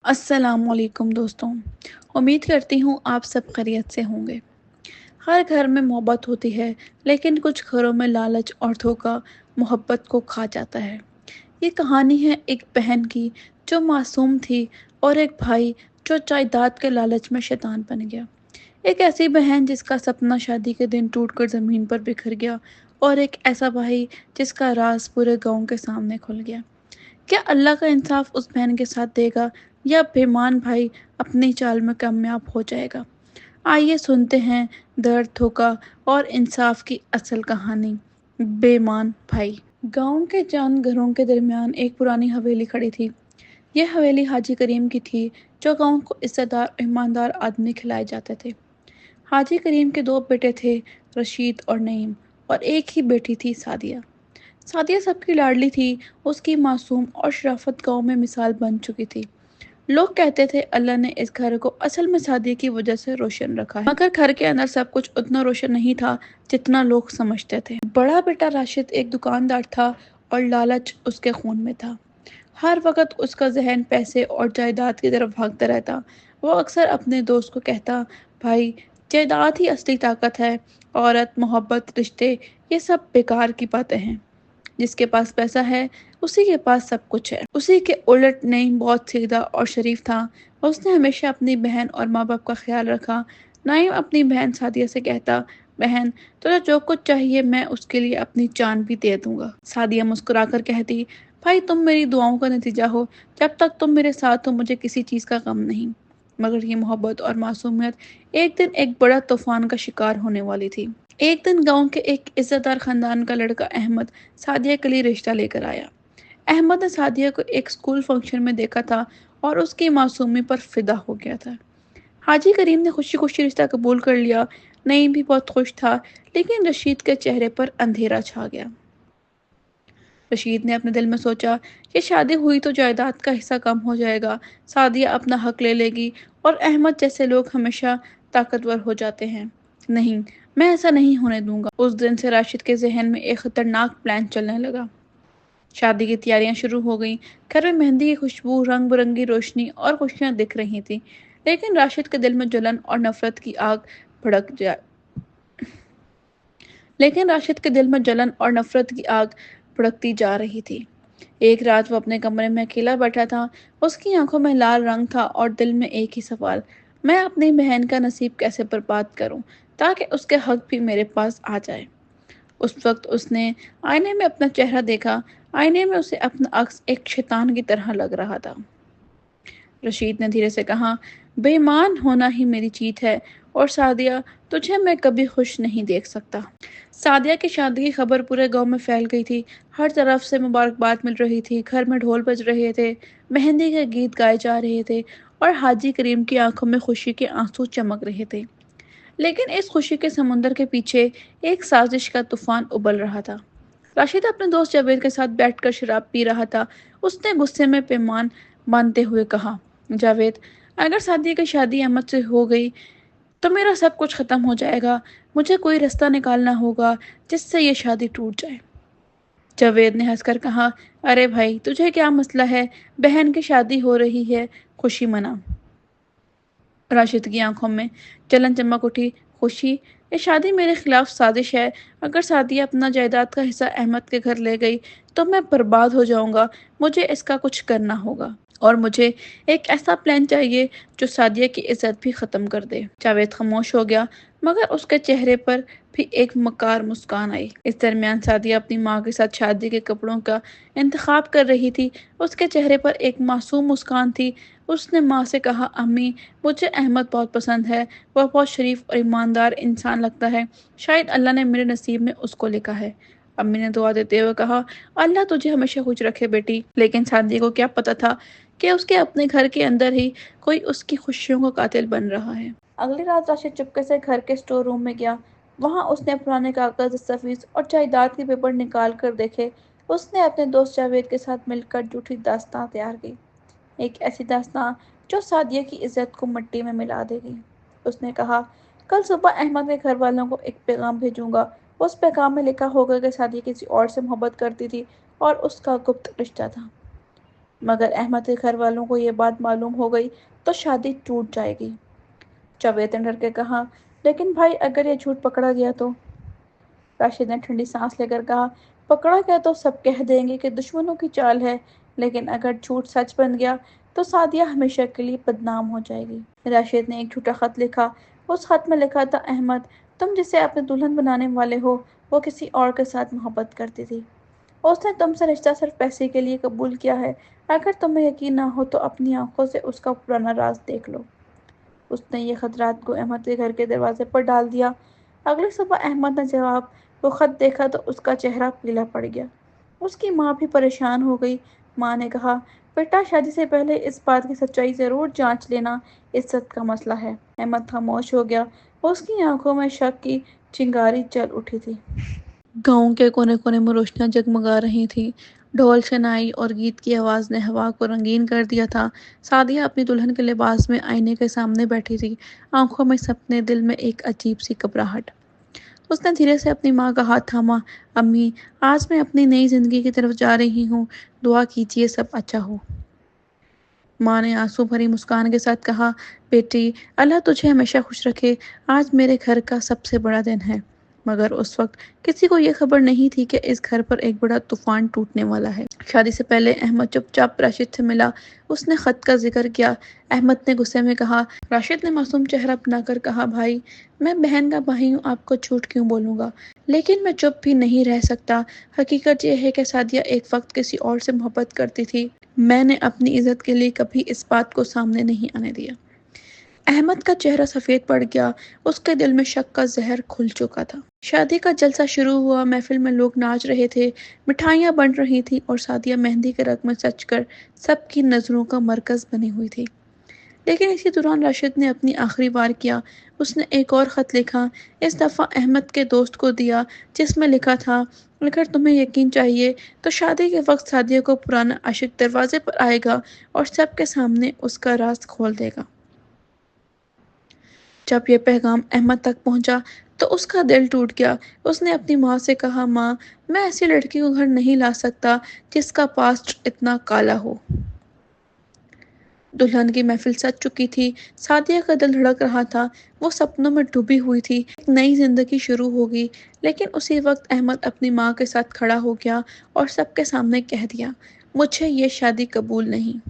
السلام علیکم دوستوں، امید کرتی ہوں آپ سب خیریت سے ہوں گے۔ ہر گھر میں محبت ہوتی ہے، لیکن کچھ گھروں میں لالچ اور دھوکہ محبت کو کھا جاتا ہے۔ یہ کہانی ہے ایک بہن کی جو معصوم تھی اور ایک بھائی جو جائیداد کے لالچ میں شیطان بن گیا۔ ایک ایسی بہن جس کا سپنا شادی کے دن ٹوٹ کر زمین پر بکھر گیا، اور ایک ایسا بھائی جس کا راز پورے گاؤں کے سامنے کھل گیا۔ کیا اللہ کا انصاف اس بہن کے ساتھ دے گا یا بےمان بھائی اپنی چال میں کامیاب ہو جائے گا؟ آئیے سنتے ہیں درد، دھوکہ اور انصاف کی اصل کہانی، بےمان بھائی۔ گاؤں کے چند گھروں کے درمیان ایک پرانی حویلی کھڑی تھی۔ یہ حویلی حاجی کریم کی تھی، جو گاؤں کو عزت دار اور ایماندار آدمی کھلائے جاتے تھے۔ حاجی کریم کے دو بیٹے تھے، رشید اور نعیم، اور ایک ہی بیٹی تھی، سعدیہ۔ سعدیہ سب کی لاڈلی تھی، اس کی معصوم اور شرافت گاؤں میں مثال بن چکی تھی۔ لوگ کہتے تھے اللہ نے اس گھر کو اصل میں سعدیہ کی وجہ سے روشن رکھا ہے، مگر گھر کے اندر سب کچھ اتنا روشن نہیں تھا جتنا لوگ سمجھتے تھے۔ بڑا بیٹا راشد ایک دکاندار تھا اور لالچ اس کے خون میں تھا۔ ہر وقت اس کا ذہن پیسے اور جائیداد کی طرف بھاگتا رہتا۔ وہ اکثر اپنے دوست کو کہتا، بھائی، جائیداد ہی اصلی طاقت ہے، عورت، محبت، رشتے، یہ سب بیکار کی باتیں ہیں۔ جس کے پاس پیسہ ہے اسی کے پاس سب کچھ ہے۔ اسی کے الٹ نعیم بہت سیدھا اور شریف تھا۔ اس نے ہمیشہ اپنی بہن اور ماں باپ کا خیال رکھا۔ نعیم اپنی بہن سعدیہ سے کہتا، بہن، تجھے جو کچھ چاہیے میں اس کے لیے اپنی جان بھی دے دوں گا۔ سعدیہ مسکرا کر کہتی، بھائی، تم میری دعاؤں کا نتیجہ ہو، جب تک تم میرے ساتھ ہو مجھے کسی چیز کا غم نہیں۔ مگر یہ محبت اور معصومیت ایک دن ایک بڑا طوفان کا شکار ہونے والی تھی۔ ایک دن گاؤں کے ایک عزت دار خاندان کا لڑکا احمد سعدیہ کے لیے رشتہ لے کر آیا۔ احمد نے سعدیہ کو ایک اسکول فنکشن میں دیکھا تھا اور اس کی معصومی پر فدا ہو گیا تھا۔ حاجی کریم نے خوشی خوشی رشتہ قبول کر لیا۔ نعیم بھی بہت خوش تھا، لیکن رشید کے چہرے پر اندھیرا چھا گیا۔ رشید نے اپنے دل میں سوچا، یہ شادی ہوئی تو جائیداد کا حصہ کم ہو جائے گا، سعدیہ اپنا حق لے لے گی، اور احمد جیسے لوگ ہمیشہ طاقتور ہو جاتے ہیں۔ نہیں، میں ایسا نہیں ہونے دوں گا۔ اس دن سے راشد کے ذہن میں ایک خطرناک پلان چلنے لگا۔ شادی کی تیاریاں شروع ہو گئیں۔ گھر میں مہندی کی خوشبو، رنگ برنگی روشنی اور خوشیاں دکھ رہی تھیں، لیکن راشد کے دل میں جلن اور نفرت کی آگ بھڑکتی جا رہی تھی۔ ایک رات وہ اپنے کمرے میں اکیلا بیٹھا تھا۔ اس کی آنکھوں میں لال رنگ تھا اور دل میں ایک ہی سوال، میں اپنی بہن کا نصیب کیسے برباد کروں تاکہ اس کے حق بھی میرے پاس آ جائے۔ اس وقت اس نے آئینے میں اپنا چہرہ دیکھا۔ آئینے میں اسے اپنا عکس ایک شیطان کی طرح لگ رہا تھا۔ رشید نے دھیرے سے کہا، بے ایمان ہونا ہی میری جیت ہے، اور سعدیہ، تجھے میں کبھی خوش نہیں دیکھ سکتا۔ سعدیہ کی شادی کی خبر پورے گاؤں میں پھیل گئی تھی۔ ہر طرف سے مبارکباد مل رہی تھی، گھر میں ڈھول بج رہے تھے، مہندی کے گیت گائے جا رہے تھے، اور حاجی کریم کی آنکھوں میں خوشی کے آنسو چمک رہے تھے۔ لیکن اس خوشی کے سمندر کے پیچھے ایک سازش کا طوفان ابل رہا تھا۔ راشد اپنے دوست جاوید کے ساتھ بیٹھ کر شراب پی رہا تھا۔ اس نے غصے میں پیمان باندھتے ہوئے کہا، جاوید، اگر سعدیہ کی شادی احمد سے ہو گئی تو میرا سب کچھ ختم ہو جائے گا۔ مجھے کوئی رستہ نکالنا ہوگا جس سے یہ شادی ٹوٹ جائے۔ جاوید نے ہنس کر کہا، ارے بھائی، تجھے کیا مسئلہ ہے؟ بہن کی شادی ہو رہی ہے، خوشی منا۔ راشد کی آنکھوں میں جلن چمک اٹھی، خوشی؟ یہ شادی میرے خلاف سازش ہے۔ اگر سعدیہ اپنا جائیداد کا حصہ احمد کے گھر لے گئی تو میں برباد ہو جاؤں گا۔ مجھے اس کا کچھ کرنا ہوگا، اور مجھے ایک ایسا پلان چاہیے جو سعدیہ کی عزت بھی ختم کر دے۔ جاوید خاموش ہو گیا، مگر اس کے چہرے پر بھی ایک مکار مسکان آئی۔ اس درمیان سعدیہ اپنی ماں کے ساتھ شادی کے کپڑوں کا انتخاب کر رہی تھی۔ اس کے چہرے پر ایک معصوم مسکان تھی۔ اس نے ماں سے کہا، امی، مجھے احمد بہت پسند ہے۔ وہ بہت شریف اور ایماندار انسان لگتا ہے۔ شاید اللہ نے میرے نصیب میں اس کو لکھا ہے۔ امی نے دعا دیتے ہوئے کہا، اللہ تجھے ہمیشہ خوش رکھے بیٹی۔ لیکن سعدیہ کو کیا پتہ تھا کہ اس کے اپنے گھر کے اندر ہی کوئی اس کی خوشیوں کا قاتل بن رہا ہے۔ اگلی رات راشد چپکے سے گھر کے اسٹور روم میں گیا۔ وہاں اس نے پرانے کاغذ، دستاویز اور جائیداد کے پیپر نکال کر دیکھے۔ اس نے اپنے دوست جاوید کے ساتھ مل کر جھوٹی داستاں تیار کی، ایک ایسی داستاں جو سعدیہ کی عزت کو مٹی میں ملا دے گی۔ اس نے کہا، کل صبح احمد کے گھر والوں کو ایک پیغام بھیجوں گا۔ اس پیغام میں لکھا ہوگا کہ سعدیہ کسی اور سے محبت کرتی تھی اور اس کا گپت رشتہ تھا۔ مگر احمد کے گھر والوں کو یہ بات معلوم ہو گئی تو شادی ٹوٹ جائے گی۔ جاوید نے ڈر کے کہا، لیکن بھائی اگر یہ جھوٹ پکڑا گیا تو؟ راشد نے ٹھنڈی سانس لے کر کہا، پکڑا گیا تو سب کہہ دیں گے کہ دشمنوں کی چال ہے، لیکن اگر جھوٹ سچ بن گیا تو سعدیہ ہمیشہ کے لیے بدنام ہو جائے گی۔ راشد نے ایک جھوٹا خط لکھا۔ اس خط میں لکھا تھا، احمد، تم جسے اپنے دلہن بنانے والے ہو وہ کسی اور کے ساتھ محبت کرتی تھی۔ اس نے تم سے رشتہ صرف پیسے کے لیے قبول کیا ہے۔ اگر تمہیں یقین نہ ہو تو اپنی آنکھوں سے اس کا پرانا راز دیکھ لو۔ اس نے یہ خط رات کو احمد کے گھر کے دروازے پر ڈال دیا۔ اگلی صبح احمد نے جواب وہ خط دیکھا تو اس کا چہرہ پیلا پڑ گیا۔ اس کی ماں بھی پریشان ہو گئی۔ ماں نے کہا، بیٹا، شادی سے پہلے اس بات کی سچائی ضرور جانچ لینا، عزت کا مسئلہ ہے۔ احمد خاموش ہو گیا۔ اس کی آنکھوں میں شک کی چنگاری جل اٹھی تھی۔ گاؤں کے کونے کونے میں روشنیاں جگمگا رہی تھیں۔ ڈھول، شنائی اور گیت کی آواز نے ہوا کو رنگین کر دیا تھا۔ سعدیہ اپنی دلہن کے لباس میں آئینے کے سامنے بیٹھی تھی، آنکھوں میں سپنے، دل میں ایک عجیب سی گھبراہٹ۔ اس نے دھیرے سے اپنی ماں کا ہاتھ تھاما۔ امی، آج میں اپنی نئی زندگی کی طرف جا رہی ہوں، دعا کیجیے سب اچھا ہو۔ ماں نے آنسو بھری مسکان کے ساتھ کہا، بیٹی، اللہ تجھے ہمیشہ خوش رکھے، آج میرے گھر کا سب سے بڑا دن ہے۔ مگر اس وقت کسی کو یہ خبر نہیں تھی کہ اس گھر پر ایک بڑا طوفان ٹوٹنے والا ہے۔ شادی سے پہلے احمد چپ چاپ راشد سے ملا۔ اس نے خط کا ذکر کیا۔ احمد نے غصے میں کہا۔ راشد نے معصوم چہرہ بنا کر کہا، بھائی، میں بہن کا بھائی ہوں، آپ کو جھوٹ کیوں بولوں گا؟ لیکن میں چپ بھی نہیں رہ سکتا۔ حقیقت یہ ہے کہ سعدیہ ایک وقت کسی اور سے محبت کرتی تھی۔ میں نے اپنی عزت کے لیے کبھی اس بات کو سامنے نہیں آنے دیا۔ احمد کا چہرہ سفید پڑ گیا۔ اس کے دل میں شک کا زہر کھل چکا تھا۔ شادی کا جلسہ شروع ہوا۔ محفل میں لوگ ناچ رہے تھے، مٹھائیاں بن رہی تھیں اور سعدیہ مہندی کے رنگ میں سج کر سب کی نظروں کا مرکز بنی ہوئی تھی۔ لیکن اسی دوران راشد نے اپنی آخری وار کیا۔ اس نے ایک اور خط لکھا، اس دفعہ احمد کے دوست کو دیا، جس میں لکھا تھا، اگر تمہیں یقین چاہیے تو شادی کے وقت سعدیہ کو پرانا عاشق دروازے پر آئے گا اور سب کے سامنے اس کا راز کھول دے گا۔ جب یہ پیغام احمد تک پہنچا تو اس کا دل ٹوٹ گیا۔ اس نے اپنی ماں سے کہا، ماں، میں ایسی لڑکی کو گھر نہیں لا سکتا جس کا پاسٹ اتنا کالا ہو۔ دلہن کی محفل سج چکی تھی۔ سعدیہ کا دل دھڑک رہا تھا۔ وہ سپنوں میں ڈوبی ہوئی تھی۔ ایک نئی زندگی شروع ہوگی۔ لیکن اسی وقت احمد اپنی ماں کے ساتھ کھڑا ہو گیا اور سب کے سامنے کہہ دیا، مجھے یہ شادی قبول نہیں۔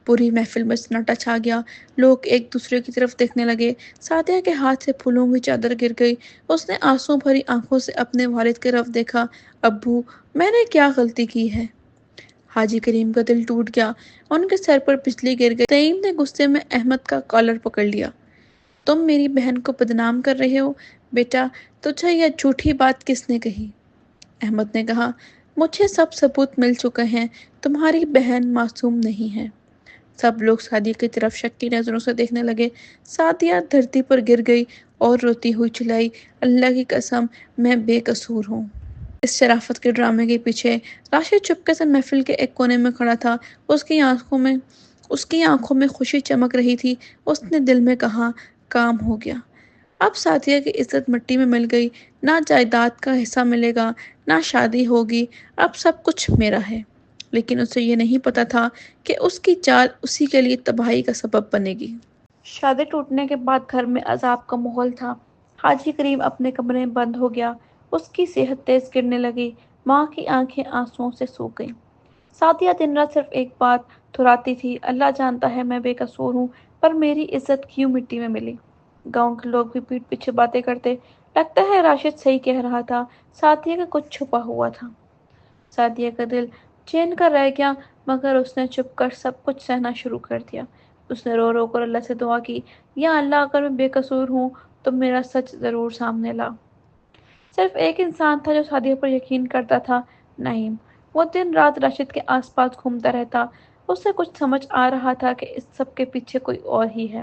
پوری محفل میں سناٹا چھا گیا۔ لوگ ایک دوسرے کی طرف دیکھنے لگے۔ سعدیہ کے ہاتھ سے پھولوں کی چادر گر گئی۔ اس نے آنسو بھری آنکھوں سے اپنے والد کی طرف دیکھا، ابو، میں نے کیا غلطی کی ہے؟ حاجی کریم کا دل ٹوٹ گیا۔ ان کے سر پر بجلی گر گئی۔ تعین نے غصے میں احمد کا کالر پکڑ لیا۔ تم میری بہن کو بدنام کر رہے ہو؟ بیٹا، تجھے یہ جھوٹی بات کس نے کہی؟ احمد نے کہا، مجھے سب ثبوت مل چکے ہیں، تمہاری بہن معصوم نہیں ہے۔ سب لوگ سعدیہ کی طرف شک کی نظروں سے دیکھنے لگے۔ سعدیہ دھرتی پر گر گئی اور روتی ہوئی چلائی، اللہ کی قسم، میں بے قصور ہوں۔ اس شرافت کے ڈرامے کے پیچھے راشد چپکے سے محفل کے ایک کونے میں کھڑا تھا۔ اس کی آنکھوں میں خوشی چمک رہی تھی۔ اس نے دل میں کہا، کام ہو گیا۔ اب سعدیہ کی عزت مٹی میں مل گئی۔ نہ جائیداد کا حصہ ملے گا، نہ شادی ہوگی، اب سب کچھ میرا ہے۔ لیکن اسے یہ نہیں پتا تھا کہ اس کی چال اسی کے لیے تباہی کا سبب بنے گی۔ شادی ٹوٹنے کے بعد گھر میں عذاب کا ماحول تھا۔ حاجی کریم اپنے کمرے میں بند ہو گیا۔ اس کی صحت تیز گرنے لگی۔ ماں کی آنکھیں آنسوؤں سے سوکھ گئیں۔ سعدیہ دن رات صرف ایک بات دہراتی تھی، اللہ جانتا ہے میں بے قصور ہوں، پر میری عزت کیوں مٹی میں ملی؟ گاؤں کے لوگ بھی پیٹھ پیچھے باتیں کرتے، لگتا ہے راشد صحیح کہہ رہا تھا، سعدیہ کا کچھ چھپا ہوا تھا۔ سعدیہ کا دل چین کا رہ گیا، مگر اس نے چپ کر سب کچھ سہنا شروع کر دیا۔ اس نے رو رو کر اللہ سے دعا کی، یا اللہ، اگر میں بے قصور ہوں تو میرا سچ ضرور سامنے لا۔ صرف ایک انسان تھا جو سعدیہ پر یقین کرتا تھا، نعیم۔ وہ دن رات راشد کے آس پاس گھومتا رہتا۔ اسے کچھ سمجھ آ رہا تھا کہ اس سب کے پیچھے کوئی اور ہی ہے۔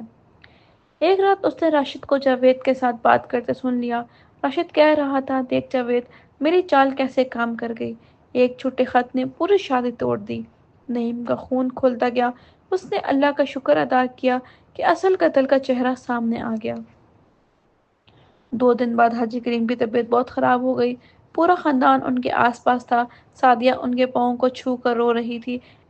ایک رات اس نے راشد کو جاوید کے ساتھ بات کرتے سن لیا۔ راشد کہہ رہا تھا، دیکھ جاوید، میری چال کیسے کام کر گئی۔ ایک چھوٹے خط نے پوری شادی توڑ دی۔ نعیم کا خون کھولتا گیا۔ اس نے اللہ کا شکر ادا کیا کہ اصل قتل کا چہرہ سامنے آ گیا۔ 2 دن بعد حاجی کریم کی طبیعت بہت خراب ہو گئی۔ پورا خاندان ان کے آس پاس تھا۔ سعدیہ ان کے پاؤں کو چھو کر رو رہی تھی،